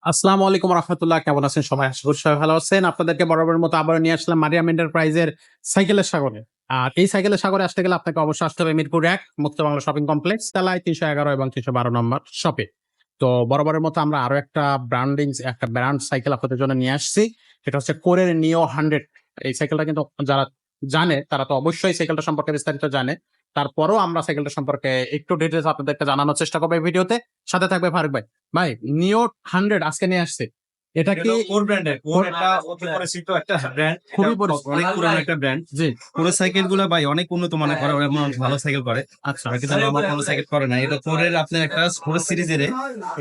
আসসালামু আলাইকুম রহমতুল্লাহ, কেমন আছেন সবাই? আশা করি সবাই ভালো আছেন। আপনাদেরকে বরাবরের মতো আবারও নিয়ে আসলাম মারিয়াম এন্টারপ্রাইজের সাইকেলের সাগরে। আর এই সাইকেলের সাগরে আসতে গেলে আপনাকে অবশ্যই আসতে হবে মিরপুর ১ মুক্ত বাংলা শপিং কমপ্লেক্স তলায় ৩১১ এবং ৩১২ নম্বর শপে। তো বরাবরের মতো আমরা আরো একটা ব্র্যান্ড সাইকেল আপনাদের জন্য নিয়ে আসছি। সেটা হচ্ছে কোরের নিও 100। এই সাইকেলটা কিন্তু যারা জানে তারা তো অবশ্যই সাইকেলটা সম্পর্কে বিস্তারিত জানে। তারপরেও আমরা সাইকেলটা সম্পর্কে একটু ডিটেইলস আপনাদেরকে জানানোর চেষ্টা করব এই ভিডিওতে। সাথে থাকবে ফারুক ভাই। ভাই, নিও 100 আজকে নিয়ে আসছে। এটা কি কোর ব্র্যান্ডের? কোর একটা অতি পরিচিত একটা ব্র্যান্ড, খুবই পরিচিত। অনেক পুরানো একটা ব্র্যান্ড। জি, কোরের সাইকেল গুলো ভাই অনেক উন্নত মানের করে, ওরা এমন ভালো সাইকেল করে। আচ্ছা। আর কিন্তু নরমাল কোনো সাইকেল করে না। এটা কোরের আপনার একটা কোরের সিরিজের,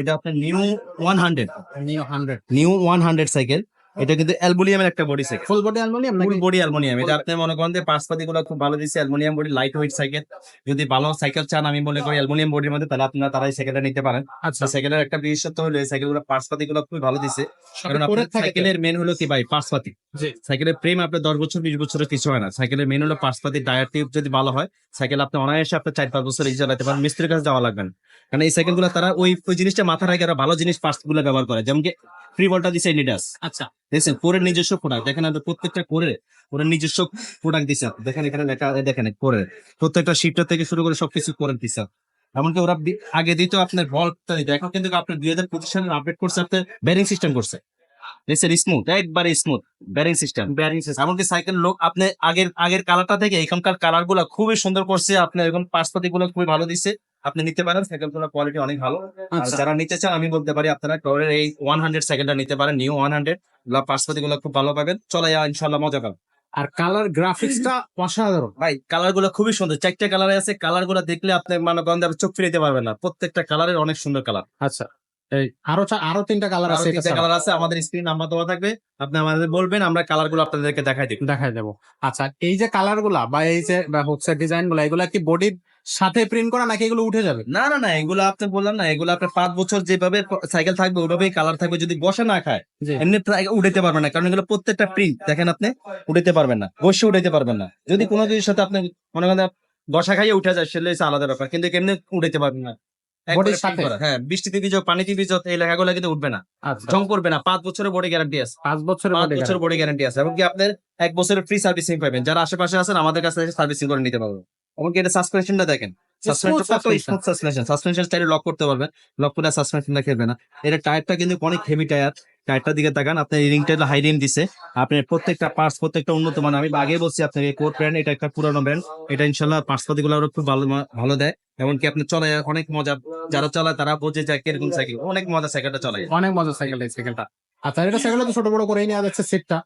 এটা আপনার নিউ 100, নিও 100 নিউ 100 সাইকেল। এটা কিন্তু অ্যালুমিনিয়ামের একটা body cycle, full body aluminium full নাকি? Body aluminium. এটা আপনি মনে করেন যে পার্টসপাতি গুলো খুব ভালো দিচ্ছে, aluminium body, light weight cycle. যদি ভালো সাইকেল চান, আমি মনে করি অ্যালুমিনিয়াম বডির মধ্যে, তাহলে আপনারা তারা এই সাইকেলটা নিতে পারেন। আচ্ছা। সাইকেলের একটা বিশেষত্ব হলো এই সাইকেল গুলো পার্টসপাতি গুলো খুব ভালো দিচ্ছে। কারণ করে আপনার সাইকেলের মেন হলো কি ভাই, পার্টসপাতি। জি, সাইকেলের প্রেম আপনার 10 বছর 20 বছরের কিছু হয় না। সাইকেলের মেন হলো পার্টসপাতি, টায়ার টিউব যদি ভালো হয়, সাইকেল আপনি অনায়াসে আপনার 4-5 বছর ইজি চালাতে পারেন, মিস্ত্রির কাছে যাওয়া লাগবে না। কারণ এই সাইকেল গুলো তারা ওই জিনিসটা মাথায় রেখে আরো ভালো জিনিস পার্টস গুলো ব্যবহার করে, যেমন কি ফ্রি বলটা দিচ্ছে এডিডাস। আচ্ছা। দেখছেন কোরের নিজস্ব প্রোডাক্ট, দেখেন আপনার প্রত্যেকটা কোরের নিজস্ব প্রোডাক্ট দিচ্ছে। দেখেন এখানে লেখা, দেখেন কোরের প্রত্যেকটা শিফটার থেকে শুরু করে সবকিছু কোরের দিচ্ছে। এমনকি ওরা আগে দিত আপনার বলটা দিত, এখন কিন্তু আপনার 2025 সালে আপডেট করছে, আপনার ব্যারিং সিস্টেম করছে। দেখছেন স্মুথ, একবারে স্মুথ ব্যারিং সিস্টেম। এমনকি সাইকেল লোক আপনি আগের কালারটা থেকে এখনকার কালার গুলা খুবই সুন্দর করছে। আপনার এখন পার্টসপাতি গুলো খুবই ভালো দিচ্ছে, আপনি নিতে পারেন। সাইকেল গুলোর কোয়ালিটি অনেক ভালো। আর আচ্ছা। যারা নিতে চান, আমি বলতে পারি আপনারা টরের এই 100 সাইকেলটা নিতে পারেন, নিউ 100। পার্টসপাতি গুলো খুব ভালো পাবেন, চলে যাওয়া ইনশাল্লাহ মজা পাবেন। আর কালার গ্রাফিক্সটা অসাধারণ। ভাই কালার গুলো খুবই সুন্দর, 4টা কালারে আছে। কালার গুলো দেখলে আপনি মানে গন্ধে আপনি চোখ ফিরাইতে পারবেন না, প্রত্যেকটা কালারের অনেক সুন্দর কালার। আচ্ছা। এই আরো 3টা কালার আরো আছে এটা 3টা ছাড়া। কালার আছে, আমাদের স্ক্রিন নাম্বার দেওয়া থাকবে, আপনি আমাদের বলবেন, আমরা কালার গুলো আপনাদেরকে দেখাই দিব। দেখাই দেবো। আচ্ছা, এই যে কালার গুলা বা এই যে হচ্ছে ডিজাইন গুলা, এগুলা কি বডির সাথে প্রিন্ট করা নাকি এগুলো উঠে যাবে? না না না, এগুলো আপনি বললাম না, এগুলো আপনার 5 বছর যেভাবে সাইকেল থাকবে ওইভাবেই কালার থাকবে। যদি বসে না খায়, জি। এমনি উঠাইতে পারবেন না, কারণ এগুলো প্রত্যেকটা প্রিন্ট। দেখেন আপনি উঠাইতে পারবেন না, বসে উঠাইতে পারবেন না। যদি কোনো কিছুর সাথে আপনি মনে করেন বসা খাইয়ে উঠে যায়, সেটা হচ্ছে আলাদা ব্যাপার, কিন্তু কেমনি উঠাইতে পারবেন না। একবারে বডির সাথে? print করা। হ্যাঁ, বৃষ্টিতে ভিজো, পানিতে ভিজো, এই লেখাগুলো কিন্তু উঠবে না, আচ্ছা। জং করবে না। 5 বছরের বডি গ্যারান্টি আছে। 5 বছরের 5 বডি বছরের বডি গ্যারান্টি আছে, এমনকি আপনার 1 বছরের ফ্রি সার্ভিসিং পাবেন। যারা আশেপাশে আছেন আমাদের কাছে সার্ভিসিং করে নিতে পারবেন। এমনকি এটা সাসপেনশনটা দেখেন, সাসপেনশন কত স্মুথ সাসপেনশন। সাসপেনশন স্টাইলে লক করতে পারবেন, লক করে সাসপেনশনটা খেলবে না। এটা টায়ারটা কিন্তু অনেক হেভি টায়ার। টায়ারটার দিকে তাকান, আপনার রিংটা হাই রিং দিছে। আপনার প্রত্যেকটা পার্টস, প্রত্যেকটা উন্নত মান। আমি আগে বলছি আপনাকে, কোর ব্র্যান্ড, এটা একটা পুরানো ব্র্যান্ড। এটা ইনশাল্লাহ পার্টস পাতি গুলো খুব ভালো ভালো দেয়। এমনকি আপনি চলে অনেক মজা, যারা চালায় তারা বোঝে যায় কিরকম সাইকেল, অনেক মজা সাইকেলটা চলে। অনেক মজার সাইকেল এই সাইকেলটা। আচ্ছা, এটা সাইকেলটা তো ছোট বড় করেই নেওয়া যাচ্ছে সেটটা।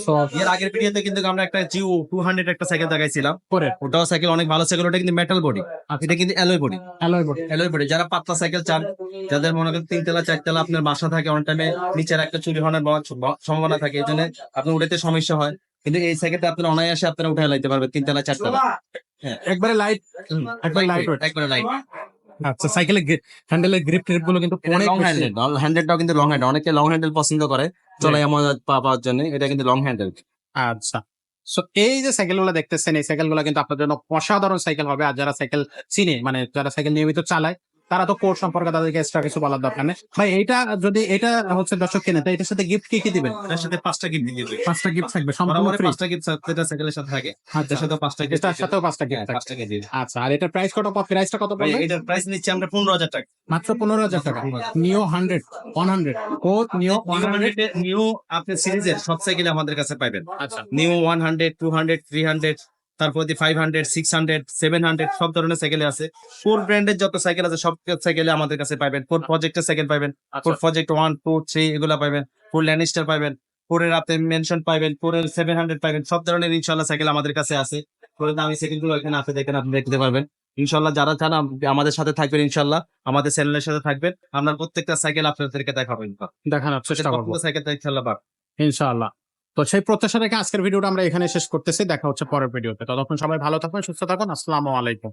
সো এর আগের ভিডিওতে কিন্তু আমরা একটা জিও 200 একটা সাইকেল দেখাইছিলাম। করে ওটাও সাইকেল অনেক ভালো সাইকেল, ওটা কিন্তু মেটাল বডি, আচ্ছা, এটা কিন্তু alloy body. Alloy body. Alloy body, যারা পাতলা সাইকেল চান, যাদের মনে করেন 3 তলা 4 তলা আপনার বাসা থাকে, অনেক টাইমে নিচের একটা চুরি হওয়ার সম্ভাবনা থাকে, এই জন্য আপনার উঠাতে সমস্যা হয়। কিন্তু এই সাইকেলটা আপনার অনায়াসে আপনারা উঠে লাইতে পারবেন 3 তলা 4 তলা। হ্যাঁ, একবারে লাইট, একবারে লাইট ওয়েট। একবারে লাইট। আচ্ছা, সাইকেলের হ্যান্ডেলের গ্রিপ ট্রিপ গুলো কিন্তু অনেক লং বেশি। হ্যান্ডেল, হ্যান্ডেলটাও কিন্তু লং হ্যান্ডেল, অনেকে লং হ্যান্ডেল পছন্দ করে চলে এমন পাওয়ার জন্য। এটা কিন্তু লং হ্যান্ডেল। আচ্ছা। সো এই যে সাইকেলগুলো দেখতেছেন, এই সাইকেলগুলো কিন্তু আপনার জন্য অসাধারণ সাইকেল হবে। আর যারা সাইকেল চিনে, মানে যারা সাইকেল নিয়মিত চালায়, তারা তো কোর্স সম্পর্কে তাদেরকে এক্সট্রা কিছু বলার দরকার নেই। ভাই, এটা হচ্ছে দর্শক কিনে, তো এটার সাথে গিফট কি দিবেন? এটার সাথে 5টা গিফট দিয়ে দিবে। 5টা গিফট থাকবে সম্পূর্ণ ফ্রি। 5টা গিফট যেটা সাইকেলের সাথে থাকে, আচ্ছা, এটার সাথে 5টা গিফট। এটার সাথেও 5টা গিফট থাকবে। 5টা দিয়ে দিবে। আচ্ছা, আর এটার প্রাইসটা কত ভাই পড়বে? এটার প্রাইস নিচ্ছি আমরা 15,000 টাকা। মাত্র 15,000 টাকা। নিও 100 কোড নিও 100। নিউ আপনি সিরিজের সব সাইকেল আমাদের কাছে পাবেন। আচ্ছা, নিউ 100, 200, 300, তারপর 500, 600, 700 সব ধরনের সাইকেল আছে। ফোর ব্র্যান্ডের যত সাইকেল আছে সব সাইকেল আমাদের কাছে পাবেন। ফোর প্রজেক্টের সাইকেল পাবেন, ফোর প্রজেক্ট 1, 2, 3 এগুলা পাবেন। ফোর ল্যানিস্টার পাবেন, ফোরের আপনি মেনশন পাবেন, ফোরের 700 পাবেন। সব ধরনের ইনশাল্লাহ সাইকেল আমাদের কাছে আছে। ফোরের দামি সাইকেল গুলো এখানে আছে, দেখেন, আপনি দেখতে পারবেন। ইনশাল্লাহ যারা চান আমাদের সাথে থাকবেন, ইনশাল্লাহ আমাদের চ্যানেলের সাথে থাকবেন, আমরা প্রত্যেকটা সাইকেল আপনাদেরকে দেখাবেন। দেখানোর চেষ্টা করবো সাইকেল ইনশাল্লাহ পাবেন। ইনশাআল্লাহ। তো সেই প্রত্যাশা রেখে আজকের ভিডিওটা আমরা এখানে শেষ করতেছি। দেখা হচ্ছে পরের ভিডিওতে। ততক্ষণ সবাই ভালো থাকুন, সুস্থ থাকুন। আসসালামু আলাইকুম।